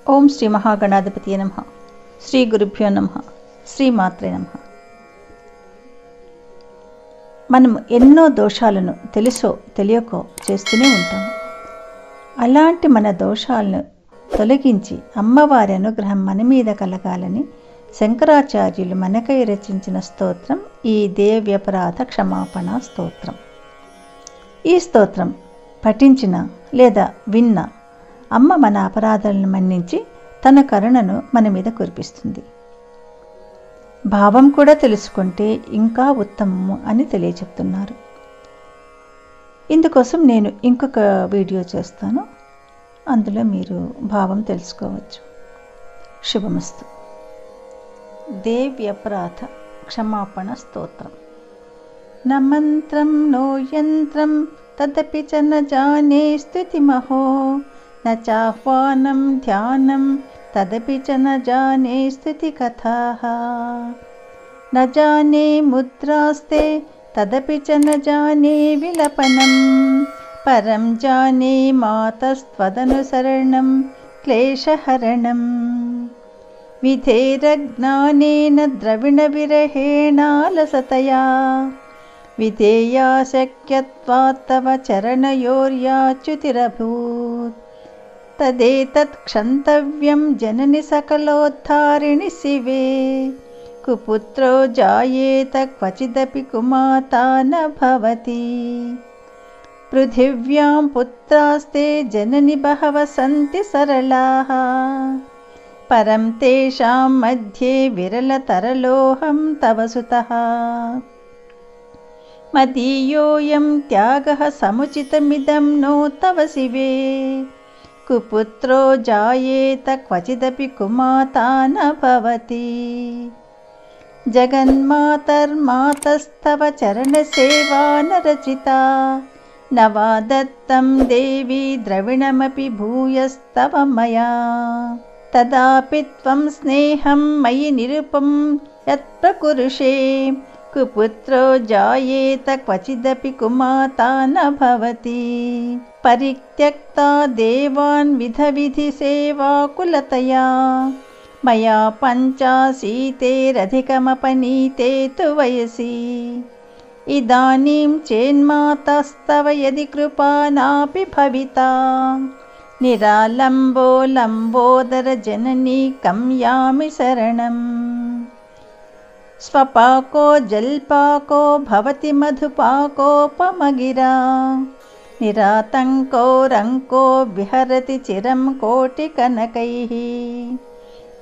ఓం శ్రీ మహాగణాధిపతియే నమః. శ్రీ గురుభ్యో నమః. శ్రీ మాత్రే నమః. మనం ఎన్నో దోషాలను తెలుసో తెలియకో చేస్తూనే ఉంటాం. అలాంటి మన దోషాలను తొలగించి అమ్మవారి అనుగ్రహం మన మీద కలగాలని శంకరాచార్యులు మనకై రచించిన స్తోత్రం ఈ దేవ్యపరాధ క్షమాపణ స్తోత్రం. ఈ స్తోత్రం పఠించిన లేదా విన్న అమ్మ మన అపరాధాలను మన్నించి తన కరుణను మన మీద కురిపిస్తుంది. భావం కూడా తెలుసుకుంటే ఇంకా ఉత్తమము అని తెలియచెప్తున్నారు. ఇందుకోసం నేను ఇంకొక వీడియో చేస్తాను, అందులో మీరు భావం తెలుసుకోవచ్చు. శుభమస్తు. దేవ్యపరాధ క్షమాపణ స్తోత్రం. న మంత్రం నో యంత్రం తదపి చ న జానే స్తుతిమహో న చాహ్వానం ధ్యానం తదపి చ న జానే స్తుతి కథాః న జానే ముద్రాస్తే తదపి చ న జానే విలపనం పరం జానే మాతస్త్వదనుసరణం క్లేశహరణం విధేరజ్ఞానేన ద్రవిణ విరహేణాలసతయా విధేయా శక్యత్వాత్ తవ చరణయోర్యాచ్యుతిరభూత్ తదేతత్ క్షంతవ్యం జనని సకలోద్ధారిణి శివే కుపుత్రో జాయేత క్వచిదపి కుమాతా న భవతి పృథివ్యాం పుత్రాస్తే జనని బహవ సంతి సరళాః పరం తేషాం మధ్యే విరలతరలోహం తవ సుతః మదీయోయం త్యాగః సముచితమిదం నో తవ శివే కుపుత్రో జాయేత క్వచిదపి కుమాతా న భవతి జగన్మాతర్మాతస్తవ చరణసేవా నరచితా న వా దత్తం దేవి ద్రవిణమపి భూయస్తవ మయా తదాపి త్వం స్నేహం మయి నిరుపం యత్ప్రకురుషే కుపుత్రో జాయేత క్వచిదపి కుమాతా న భవతి పరిత్యక్తా దేవాన్ విధి సేవాకులతయా మయా పంచాశీతేరధికమపనీతే తు వయసి ఇదానీం చేన్మాతస్తవ యది కృపా నాపి భవితా నిరాలంబో లంబోదర జననీ కం యామి శరణం స్వపాకో జల్పాకో భవతి మధుపాకోపమగిరా నిరాతంకో రంకో విహరతి చిరం కోటి కనకైః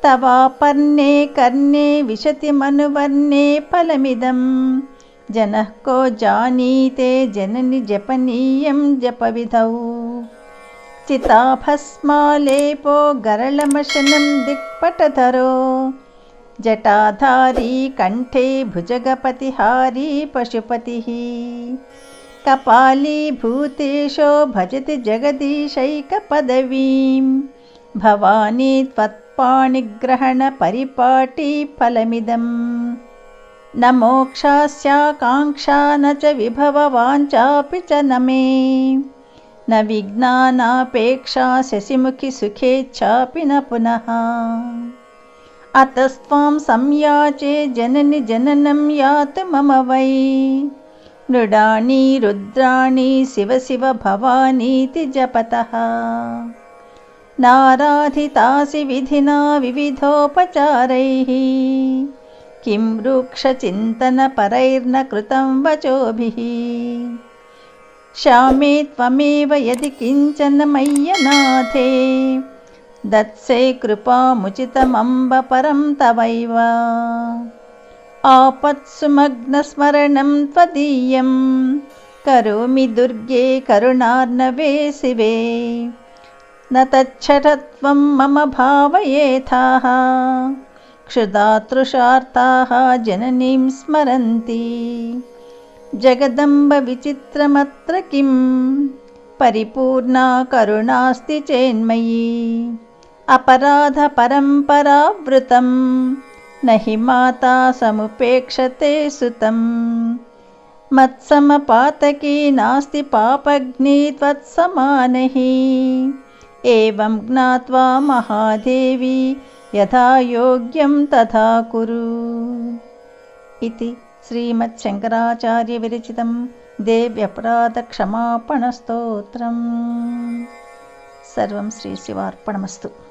తవాపర్ణే కర్ణే విశతి మనువర్ణే ఫలమిదం జనః కో జానీతే జనని జపనీయం జపవిధౌ చితాభస్మాలేపో గరళమశనం దిక్పటధరో జటాధారీ కంఠే భుజగపతిహారీ పశుపతిః కపాలీభూతేశో భజతి జగదీశైకపదవీం భవానీ త్వత్పాణిగ్రహణ పరిపాటీ ఫలమిదం న మోక్షాస్యాకాంక్షా న చ విభవవాంఛాపి చ న మే న విజ్ఞానాపేక్షా శశిముఖి సుఖేచ్ఛాపి న పునః అతస్త్వాం సంయాచే జనని జననం యాతు మమ వై మృడాని రుద్రాణి శివ శివ భవానీతి జపతః నారాధితాసి విధినా వివిధోపచారైః కిం వృక్షచింతన పరైర్న కృతం వచోభిః శ్యామే త్వమేవ యది కించన మయ్యనాథే దత్సే కృపాముచితమంబ పరం తవైవ ఆపత్సుమగ్నస్మరణం త్వదీయం కరోమి దుర్గే కరుణార్ణవే శివే న తచ్చటత్వం మమ భావయేథాః క్షుధాతృషార్తాః జననీం స్మరంతి జగదంబ విచిత్రమత్ర కిం పరిపూర్ణా కరుణాస్తి చేన్మయీ అపరాధ పరంపరావృతం నహి మాతా సముపేక్షతే సుతం మత్సమపాతకీ నాస్తి పాపగ్ని త్వత్సమానహి एवं ज्ञात्वा महादेवी यथा योग्यं तथा कुरु इति श्रीमच्छङ्कराचार्यविरचितं देव्यपराधक्षमापणस्तोत्रम्। सर्वं श्रीशिवार्पणमस्तु।